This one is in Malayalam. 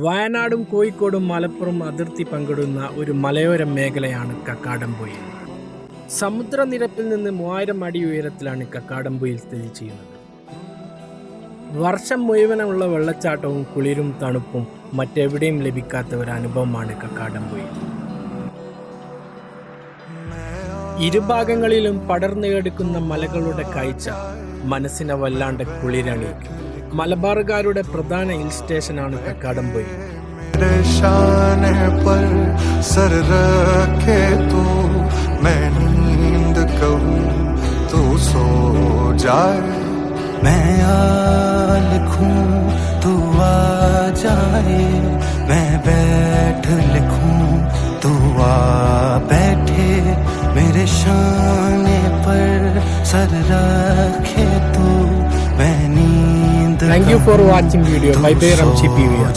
വയനാടും കോഴിക്കോടും മലപ്പുറം അതിർത്തി പങ്കിടുന്ന ഒരു മലയോര മേഖലയാണ് കക്കാടംപൊയിൽ. സമുദ്രനിരപ്പിൽ നിന്ന് 3000 അടി ഉയരത്തിലാണ് കക്കാടംപൊയിൽ സ്ഥിതി ചെയ്യുന്നത്. വർഷം മുഴുവനുള്ള വെള്ളച്ചാട്ടവും കുളിരും തണുപ്പും മറ്റെവിടെയും ലഭിക്കാത്ത ഒരു അനുഭവമാണ് കക്കാടംപൊയിൽ. ഇരുഭാഗങ്ങളിലും പടർന്നു കിടക്കുന്ന മലകളുടെ കാഴ്ച മനസ്സിനെ വല്ലാണ്ട് കുളിരണിയിക്കും. മലബാറുകാരുടെ പ്രധാന ഹിൽ സ്റ്റേഷനാണ് കക്കാടംപൊയിൽ. मेरे शाने पर सर रखे तू मैं नींद. Thank you for watching video. Bye bye Ramchi PVR.